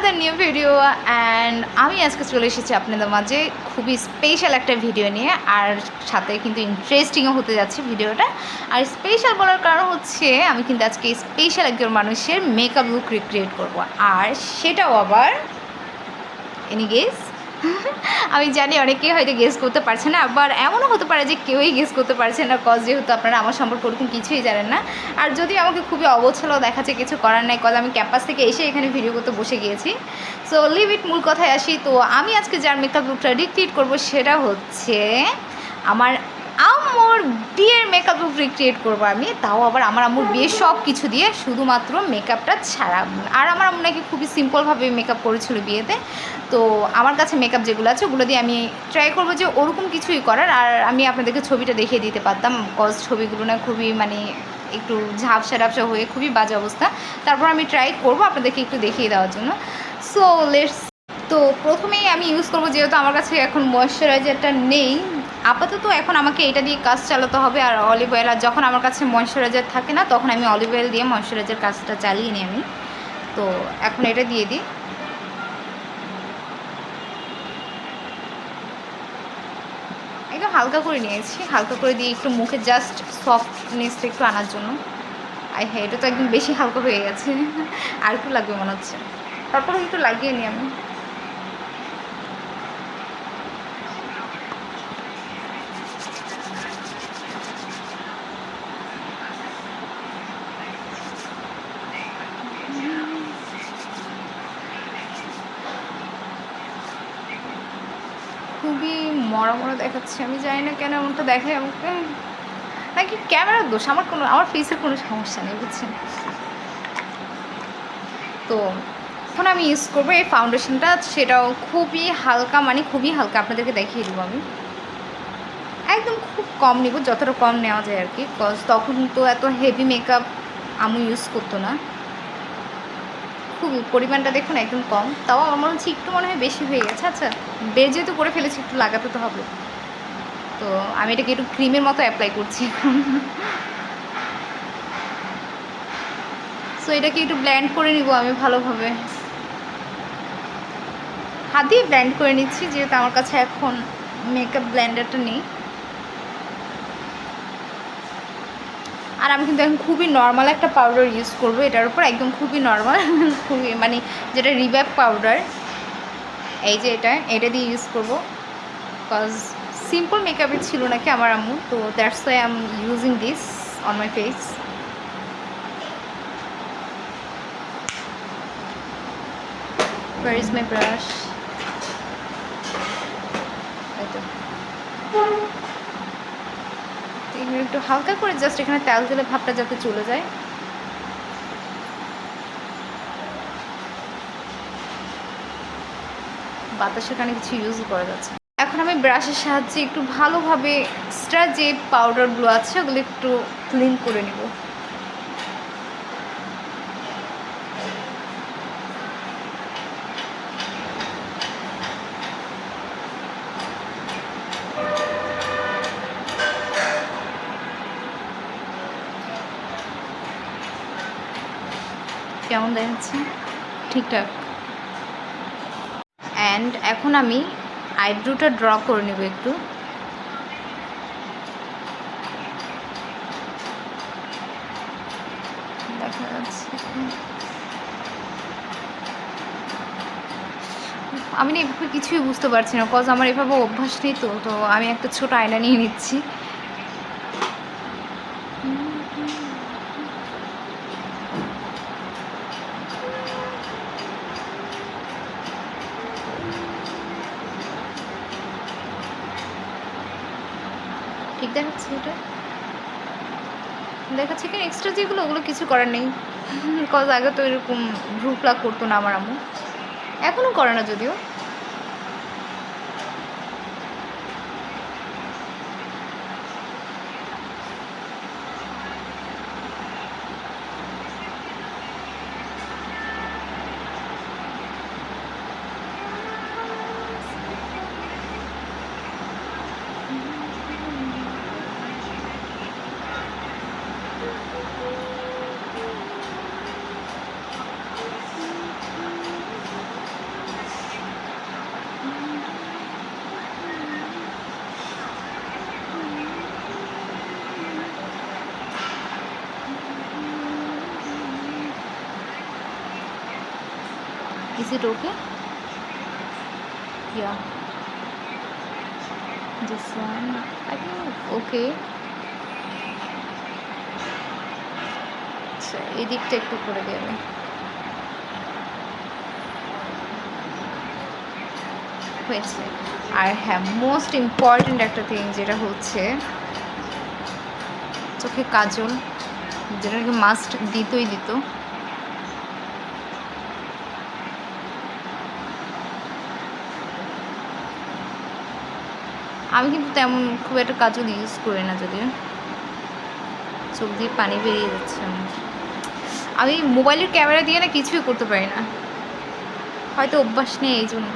another new video and আমি আজকে চলে এসেছি আপনাদের মাঝে খুবই স্পেশাল একটা ভিডিও নিয়ে আর সাথে কিন্তু ইন্টারেস্টিংও হতে যাচ্ছে ভিডিওটা। আর স্পেশাল বলার কারণ হচ্ছে আমি কিন্তু আজকে স্পেশাল একজন মানুষের মেকআপ লুক রিক্রিয়েট করব, আর সেটাও আবার এনি গেস আমি জানি অনেকেই হয়তো গেস করতে পারছে না, আবার এমনও হতে পারে যে কেউই গেস করতে পারছে না, কজ যেহেতু আপনারা আমার সম্পর্কে ওরকম কিছুই জানেন না। আর যদি আমাকে খুবই অবছল দেখাচ্ছে, কিছু করার নাই, কজ আমি ক্যাম্পাস থেকে এসে এখানে ভিডিও করতে বসে গিয়েছি। সো লিভ ইট, মূল কথায় আসি। তো আমি আজকে যার মেকআপ লুকটা রিক্রিয়েট করবো সেটা হচ্ছে আমার আম্মুর বিয়ের মেকআপ লুক রিক্রিয়েট করবো আমি, তাও আবার আমার আম্মুর বিয়ের সব কিছু দিয়ে, শুধুমাত্র মেকআপটা ছাড়া। আর আমার আম্মু নাকি খুবই সিম্পলভাবে মেকআপ করেছিল বিয়েতে। তো আমার কাছে মেকআপ যেগুলো আছে ওগুলো দিয়ে আমি ট্রাই করবো যে ওরকম কিছুই করার। আর আমি আপনাদেরকে ছবিটা দেখিয়ে দিতে পারতাম, কজ ছবিগুলো না খুবই মানে একটু ঝাপসা টাপসা হয়ে খুবই বাজে অবস্থা। তারপর আমি ট্রাই করবো আপনাদেরকে একটু দেখিয়ে দেওয়ার জন্য। So let's. তো প্রথমেই আমি ইউজ করবো, যেহেতু আমার কাছে এখন ময়েশ্চারাইজারটা নেই আপাতত, এখন আমাকে এটা দিয়ে কাজ চালাতে হবে আর অলিভ অয়েল। আর যখন আমার কাছে ময়েশ্চারাইজার থাকে না তখন আমি অলিভ অয়েল দিয়ে ময়েশ্চারাইজার কাজটা চালিয়ে নিই আমি। তো এখন এটা দিয়ে দিই। একটু হালকা করে নিয়েছি, হালকা করে দিয়ে একটু মুখে জাস্ট সফটনেসটা একটু আনার জন্য। হ্যাঁ, এটা তো একদম বেশি হালকা হয়ে গেছে, আর একটু লাগবে মনে হচ্ছে। তারপরে একটু লাগিয়ে নিই আমি। খুবই মরা মরা দেখাচ্ছে, আমি জানি না কেন এমনটা দেখায় আমাকে, নাকি ক্যামেরার দোষ। আমার ফেসের কোনো সমস্যা নেই, বুঝছেন। তো এখন আমি ইউজ করবো এই ফাউন্ডেশনটা, সেটাও খুবই হালকা, মানে খুবই হালকা, আপনাদেরকে দেখিয়ে দেবো আমি। একদম খুব কম নিব, যতটা কম নেওয়া যায় আর কি, কজ তখন তো এত হেভি মেকআপ আমি ইউজ করতো না। খুবই পরিমাণটা দেখুন একদম কম, তাও আমার মনে হচ্ছে একটু মনে হয় বেশি হয়ে গেছে। আচ্ছা, বের যেহেতু করে ফেলেছি একটু লাগাতে তো হবে। তো আমি এটাকে একটু ক্রিমের মতো অ্যাপ্লাই করছি এখন। সো এটাকে একটু ব্লেন্ড করে নিব আমি ভালোভাবে, হাত দিয়ে ব্লেন্ড করে নিচ্ছি, যেহেতু আমার কাছে এখন মেকআপ ব্লেন্ডারটা নেই। আর আমি কিন্তু এখন খুবই নর্মাল একটা পাউডার ইউজ করবো এটার উপর, একদম খুবই নর্মাল, খুবই মানে যেটা রিভ্যাপ পাউডার, এই যে এটা দিয়ে ইউজ করবো। কজ সিম্পল মেকআপে ছিল নাকি আমার আম্মু, তো that's why I am using this on my face. Where is my brush? একটু হালকা করে জাস্ট এখানে তেল দিলে ভাবটা যাতে চলে যায়। বাতাসের কারণে কিছু ইউজ করা যাচ্ছে। এখন আমি ব্রাশের সাহায্যে একটু ভালোভাবে এক্সট্রা যে পাউডারগুলো আছে ওগুলো একটু ক্লিন করে নেব। কেমন দেখাচ্ছে? ঠিকঠাক। অ্যান্ড এখন আমি আইব্রোটা ড্র করে নেব একটু। দেখা যাচ্ছে আমি না এভাবে কিছুই বুঝতে পারছি না, কজ আমার এভাবে অভ্যাস নেই। তো আমি একটা ছোট আয়না নিয়ে নিচ্ছি। ঠিক দেখাচ্ছে? এটা দেখাচ্ছে কি এক্সট্রা যেগুলো, ওগুলো কিছু করার নেই, কজ আগে তো এরকম ভ্রু প্লাক করতো না আমার আম্মু, এখনও করে না যদিও। Is it okay? Yeah. This one, I think okay. আচ্ছা এই দিকটা একটু করে দিই আমি। হয়েছে। আর হ্যাঁ, মোস্ট ইম্পর্ট্যান্ট একটা থিং যেটা হচ্ছে চোখে কাজল, যেটা নাকি মাস্ট দিতই দিত। আমি কিন্তু তেমন খুব একটা কাজল ইউজ করি না, যদিও চোখ দিয়ে পানি বেরিয়ে যাচ্ছে আমার। আমি মোবাইলের ক্যামেরা দিয়ে না কিছুই করতে পারি না, হয়তো অভ্যাস নেই এই জন্য।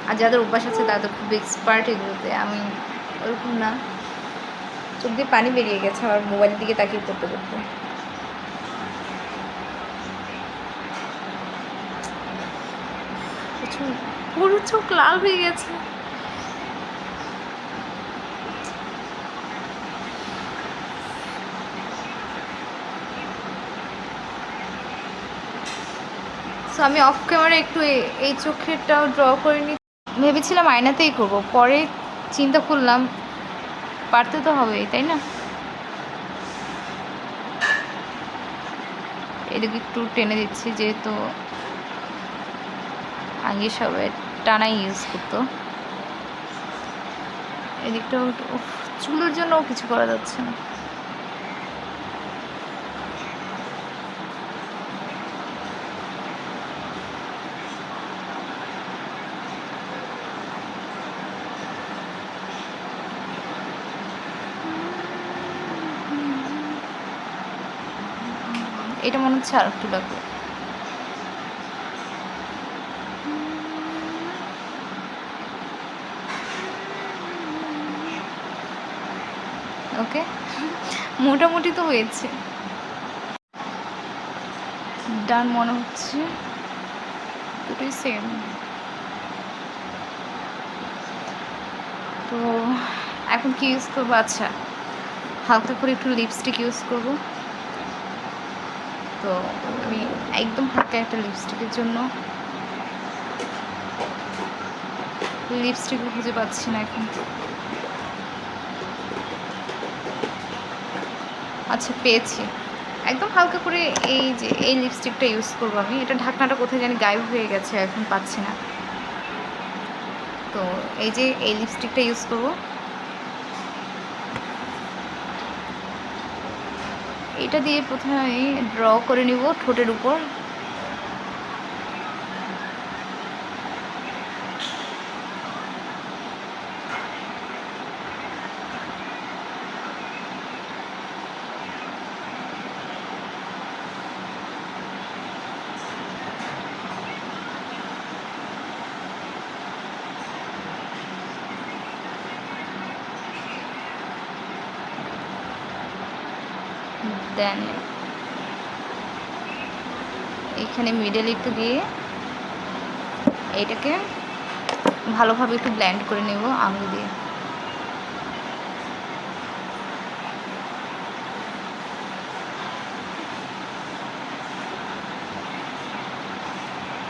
আর যাদের অভ্যাস আছে তারা তো খুব এক্সপার্ট এগুলোতে, আমি ওরকম না। চোখ দিয়ে পানি বেরিয়ে গেছে আমার মোবাইলের দিকে তাকিয়ে করতে করতে। পুরো চোখ লাল হয়ে গেছে। সো আমি অফ ক্যামেরা একটু এই চোখেরটাও ড্র করে নিই। ভেবেছিলাম আয়নাতেই করব, পরে চিন্তা করলাম পারতে তো হবেই, তাই না? এদিকে একটু টেনে দিচ্ছি, যেহেতু আগে সবাই টানাই ইউজ করতো। এদিকটাও চুলের জন্যও কিছু করা যাচ্ছে না। এটা মনে হচ্ছে আর একটু লাগবে। ওকে, মোটামুটি তো হয়েছে, ডান মনে হচ্ছে। দুটোই সেম। তো এখন কি ইউজ করবো? আচ্ছা, হালকা করে একটু লিপস্টিক ইউজ করবো। তো আমি একদম হালকা একটা লিপস্টিকের জন্য লিপস্টিকও খুঁজে পাচ্ছি না এখন। আচ্ছা, পেয়েছি। একদম হালকা করে এই যে এই লিপস্টিকটা ইউজ করবো আমি। এটা ঢাকনাটা কোথায় জানি গায়েব হয়ে গেছে, এখন পাচ্ছি না। তো এই যে এই লিপস্টিকটা ইউজ করবো। এটা দিয়ে প্রথমে আমি ড্র করে নিব ঠোঁটের উপর। দেন এখানে মিডল একটু দিয়ে এটাকে ভালোভাবে একটু ব্লেন্ড করে নেব আঙুল দিয়ে।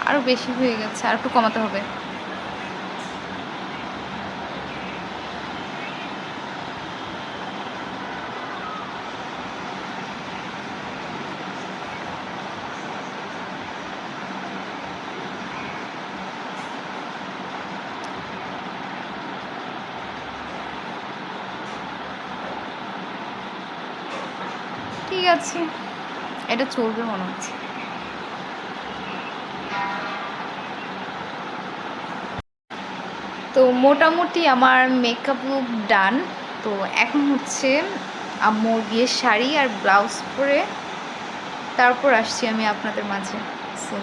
আরও বেশি হয়ে গেছে, আর একটু কমাতে হবে। ঠিক আছে, এটা চলবে মনে হচ্ছে। তো মোটামুটি আমার মেকআপ লুক ডান। তো এখন হচ্ছে আম্মুর বিয়ের শাড়ি আর ব্লাউজ পরে তারপর আসছি আমি আপনাদের মাঝে। সো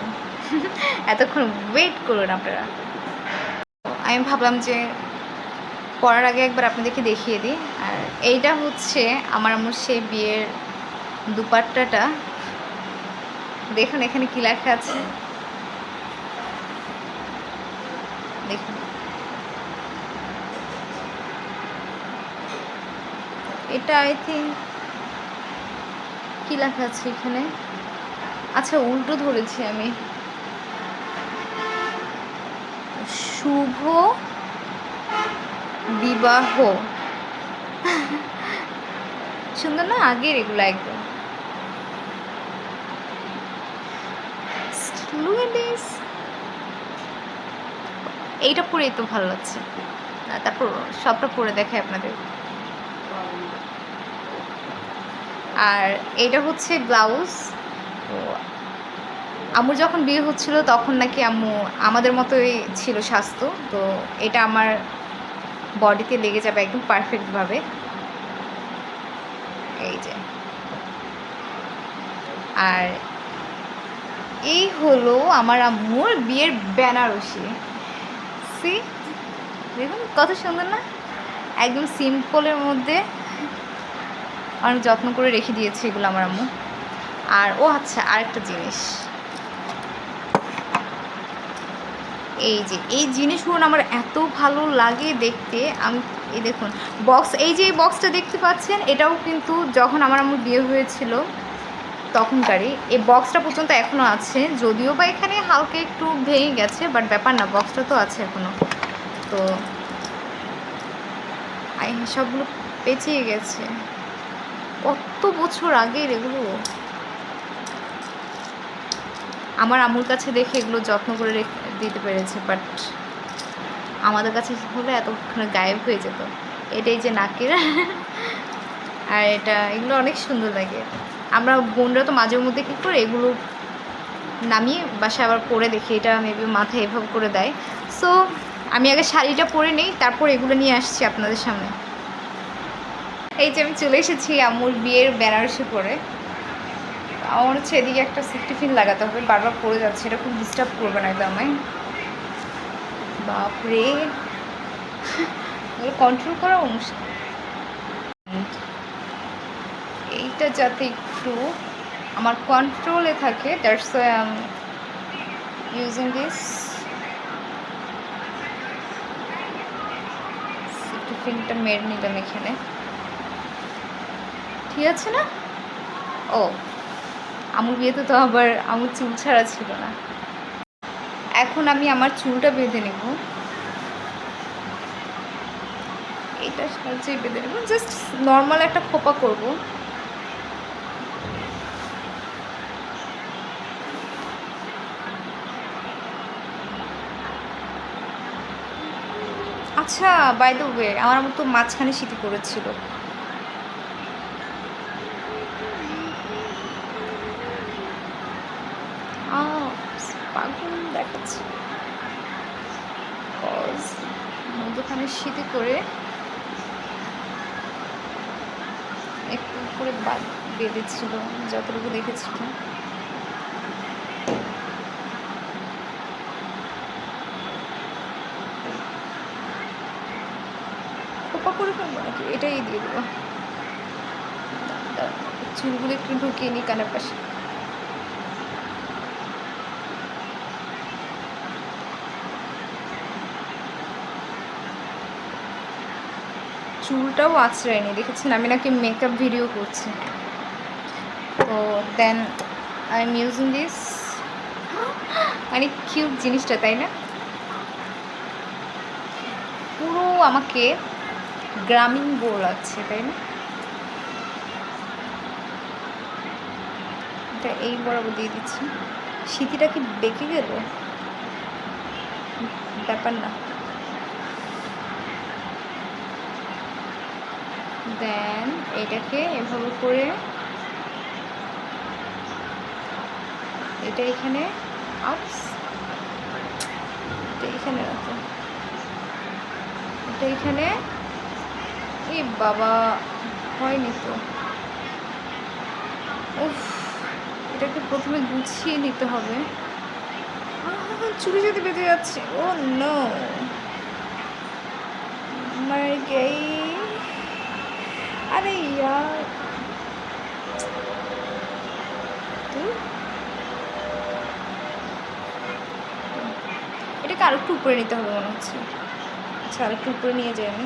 এতক্ষণ ওয়েট করুন আপনারা। আমি ভাবলাম যে পরার আগে একবার আপনাদেরকে দেখিয়ে দিই। আর এইটা হচ্ছে আমার আম্মুর সেই বিয়ের দুপাট্টাটা। দেখুন এখানে কি লেখা আছে, দেখুন। এটা আই থিঙ্ক কি লেখা আছে এখানে। আচ্ছা, উল্টো ধরেছি আমি। শুভ বিবাহ। সুন্দর না আগের এগুলো একদম। Look at this. এইটা পরেই তো ভালো লাগছে। তারপর সবটা পরে দেখাই আপনাদের। আর এটা হচ্ছে ব্লাউজ। তো আম্মুর যখন বিয়ে হচ্ছিল তখন নাকি আম্মু আমাদের মতোই ছিল স্বাস্থ্য, তো এটা আমার বডিতে লেগে যাবে একদম পারফেক্টভাবে। এই যে, আর এই হলো আমার আম্মুর বিয়ের বেনারসি। সি, দেখুন কত সুন্দর না, একদম সিম্পলের মধ্যে অনেক যত্ন করে রেখে দিয়েছে এগুলো আমার আম্মু। আর ও আচ্ছা, আরেকটা জিনিস, এই যে এই জিনিসগুলো আমার এত ভালো লাগে দেখতে। আমি এই দেখুন বক্স, এই যে এই বক্সটা দেখতে পাচ্ছেন, এটাও কিন্তু যখন আমার আম্মুর বিয়ে হয়েছিল তখনকারই। এই বক্সটা পর্যন্ত এখনও আছে, যদিও বা এখানে হালকা একটু ভেঙে গেছে, বাট ব্যাপার না, বক্সটা তো আছে এখনও। তো সবগুলো পেঁচিয়ে গেছে, কত বছর আগের এগুলো। আমার আম্মুর কাছে দেখে এগুলো যত্ন করে দিতে পেরেছে, বাট আমাদের কাছে হলে এতক্ষণে গায়েব হয়ে যেত। এটাই যে নাকের আর এগুলো অনেক সুন্দর লাগে। আমরা বোনরা তো মাঝে মধ্যে কী করে এগুলো নামিয়ে বাসায় আবার পরে দেখি, এটা মেবি মাথায় এভাবে করে দেয়। সো আমি আগে শাড়িটা পরে নিই, তারপর এগুলো নিয়ে আসছি আপনাদের সামনে। এই যে আমি চলে এসেছি আম্মুর বিয়ের বেনারসি পরে। আমার হচ্ছে এদিকে একটা সেফটি পিন লাগাতে হবে, বারবার পড়ে যাচ্ছে, এটা খুব ডিস্টার্ব করবে না একদম আমায়। বাপরে, কন্ট্রোল করা মুশকিল। এইটা যাতে একটু আমার কন্ট্রোলে থাকে, that's why I am using this. Safety পিনটা মেরে নিলাম এখানে, ঠিক আছে না? ও, আম্মুর বিয়েতে তো আবার আম্মুর চুল ছাড়া ছিল না। এখন আমি আমার চুলটা বেঁধে নেব, এটা সাহায্যে বেঁধে নেব, জাস্ট নর্মাল একটা খোপা করব। আচ্ছা, বাই দ্য ওয়ে, আমার আম্মু তো মাঝখানে সিঁথি করেছিল। পাগল দেখাচ্ছে, মধ্যখানে সিঁথি করে একটু করে বেঁধেছিল যতটুকু দেখেছিল। খোপা করে ফেলবো নাকি, এটাই দিয়ে দেবো। চুলগুলো একটু ঢুকিয়ে নিই কানের পাশে। চুলটাও আঁচড়ায়নি, দেখেছেন? আমি নাকি মেকআপ ভিডিও করছি। তো then I am using this. অনেক কিউট জিনিসটা, তাই না? পুরো আমাকে গ্রামীণ বউ লাগছে, তাই না? এটা এই বরাবর দিয়ে দিচ্ছি। সিঁথিটা কি বেঁকে গেল? ব্যাপার না। দেন এটাকে এভাবে করে এটা এখানে এটা এখানে রাখো, এটা এখানে। এই বাবা, হয়নি তো। উফ, এটাকে প্রথমে গুছিয়ে নিতে হবে। চুরি যদি বেঁধে যাচ্ছে। ও নো, মার গেই। আরে ইয়ার, এটাকে আরেকটু উপরে নিতে হবে মনে হচ্ছে। আচ্ছা, আরেকটু উপরে নিয়ে যাই আমি।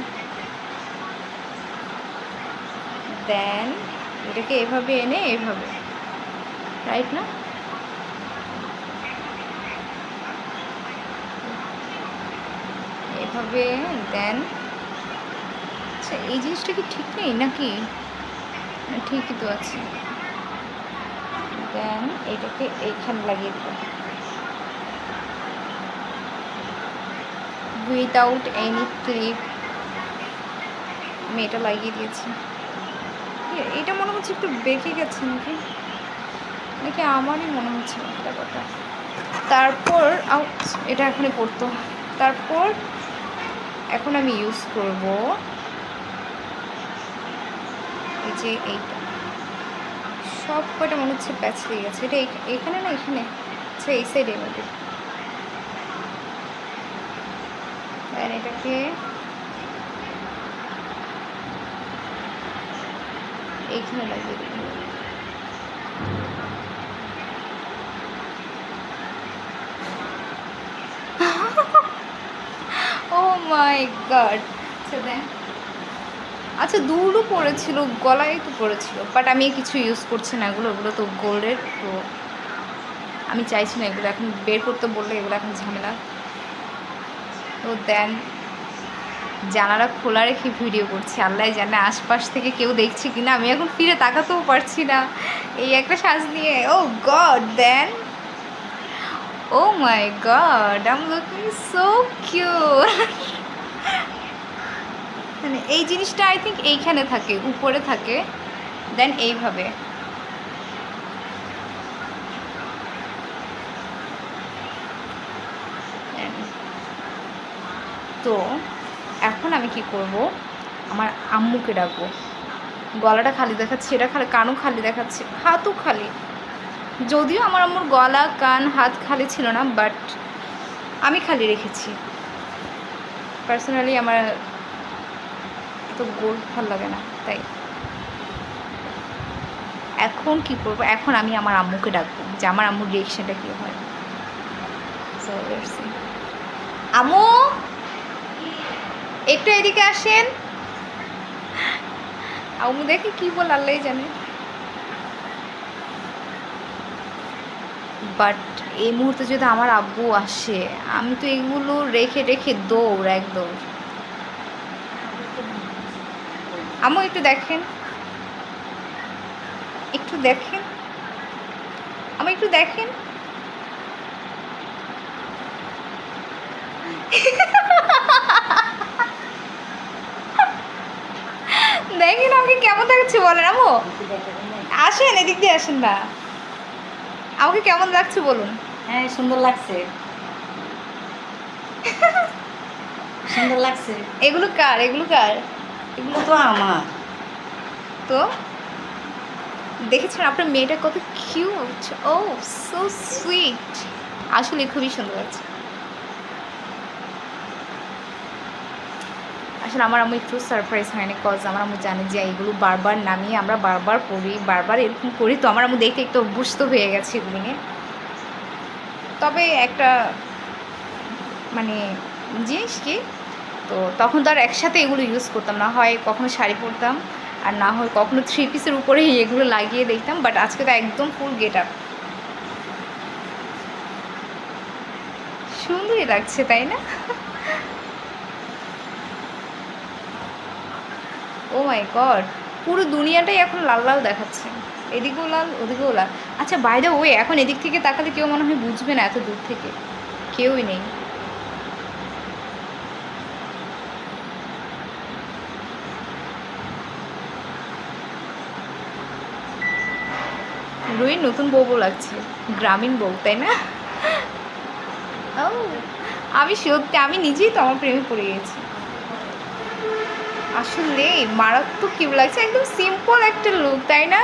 দেন এটাকে এভাবে এনে এভাবে, রাইট না? এইভাবে। দেন আচ্ছা, এই জিনিসটা কি ঠিক নেই নাকি? ঠিকই তো আছে। দেন এটাকে এইখানে লাগিয়ে দেবো উইদাউট এনি ক্লিপ। আমি এটা লাগিয়ে দিয়েছি। এটা মনে হচ্ছে একটু বেঁকে গেছে নাকি, নাকি আমারই মনে হচ্ছে ব্যাপারটা। তারপর এটা এখানে পড়তো। তারপর এখন আমি ইউজ করব এই যে এইটা। সব কয়টা মনে হচ্ছে প্যাচ লেগে গেছে। এটা এখানে না, এখানে। আচ্ছা, এই সাইডে মধ্যে। দেন এটাকে এইখানে লাগিয়ে দেব। ও মাই গড। আচ্ছা দেন, আচ্ছা দুলও পড়েছিল, গলায় তো পড়েছিল, বাট আমি কিছু ইউজ করছি না। এগুলো তো গোল্ডের, তো আমি চাইছি না এগুলো এখন বের করতে, বললে এগুলো এখন ঝামেলা। তো দেন জানালা খোলা রেখে ভিডিও করছি, আল্লাহ জানে আশপাশ থেকে কেউ দেখছে কিনা। আমি এখন ফিরে তাকাতেও পারছি না এই একটা সাজ নিয়ে। Oh god, then oh my god, I am looking so cute. মানে এই জিনিসটা আই থিঙ্ক এইখানে থাকে, উপরে থাকে। দেন এইভাবে তো এখন আমি কি করব, আমার আম্মুকে ডাকবো। গলাটা খালি দেখাচ্ছে, এটা খালি, কানও খালি দেখাচ্ছে, হাতও খালি। যদিও আমার আম্মুর গলা, কান, হাত খালি ছিল না, বাট আমি খালি রেখেছি। পার্সোনালি আমার এত গোল্ড ভালো লাগে না, তাই। এখন কি করব, এখন আমি আমার আম্মুকে ডাকবো যে আমার আম্মুর রিয়েকশনটা কী হয়। আম্মু একটু এদিকে আসেন। আম্মু দেখে কি বল আল্লাহ জানে। বাট এই মুহূর্তে যদি আমার আব্বু আসে, আমি তো এগুলো রেখে রেখে দৌড়, একদম। আম্মু একটু দেখেন, একটু দেখেন, আমি একটু দেখেন। দেখেন আমাকে কেমন লাগছে বলেন আম্মু। আসেন এদিক দিয়ে, আসেন না। আমাকে কেমন লাগছে বলুন। হ্যাঁ, সুন্দর লাগছে, সুন্দর লাগছে। এগুলো কার, এগুলো কার? এগুলো তো আমার। তো দেখেছেন আপনার মেয়েটা কত কিউট, ও সো সুইট। আসলে খুবই সুন্দর লাগছে। আসলে আমার আম্মু একটু সারপ্রাইজ হয়নি, কজ আমার আম্মু জানে যে এইগুলো বারবার নামিয়ে আমরা বারবার পড়ি, বারবার এরকম করি, তো আমার আম্মু দেখতে একটু অভ্যস্ত হয়ে গেছে এগুলো নিয়ে। তবে একটা মানে জিনিস কি, তো তখন তো আর একসাথে এগুলো ইউজ করতাম না, হয় কখনো শাড়ি পরতাম, আর না হয় কখনো 3 পিসের উপরে এগুলো লাগিয়ে দেখতাম। বাট আজকে তো একদম ফুল গেট আপ, সুন্দরই লাগছে তাই না? ও মাই গড, পুরো দুনিয়াটাই এখন লাল লাল দেখাচ্ছে, এদিকেও লাল ওদিকেও লাল। আচ্ছা বাই দ্য ওয়ে, এখন এদিক থেকে তাকালে কেউ মনে হয় বুঝবে না, এত দূর থেকে কেউই নেই। রুইর নতুন বউ লাগছে, গ্রামীণ বউ, তাই না? ও, আমি সত্যি, আমি নিজেই তো আমার প্রেমে পড়ে গেছি। আসলে মারাত্মক কিউ লাগছে, একদম সিম্পল একটা লুক, তাই না?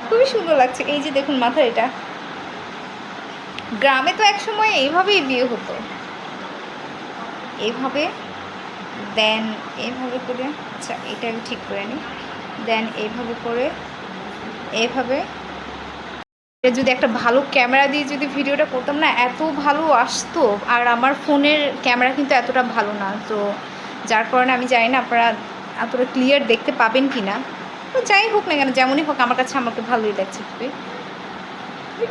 খুবই সুন্দর লাগছে। এই যে দেখুন মাথার এটা, গ্রামে তো একসময় এইভাবেই বিয়ে হতো, এইভাবে। দেন এইভাবে করে, আচ্ছা এটা আমি ঠিক করে নিই। দেন এইভাবে করে, এইভাবে যদি একটা ভালো ক্যামেরা দিয়ে যদি ভিডিওটা করতাম না, এত ভালো আসতো। আর আমার ফোনের ক্যামেরা কিন্তু এতটা ভালো না, তো যার কারণে আমি জানি না আপনারা এতটা ক্লিয়ার দেখতে পাবেন কি না। তো যাই হোক না কেন, যেমনই হোক আমার কাছে আমাকে ভালোই লাগছে, খুবই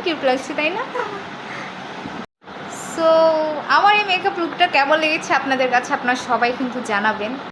কিউট লাগছে, তাই না? সো আমার আমার এই মেকআপ লুকটা কেমন লেগেছে আপনাদের কাছে আপনারা সবাই কিন্তু জানাবেন।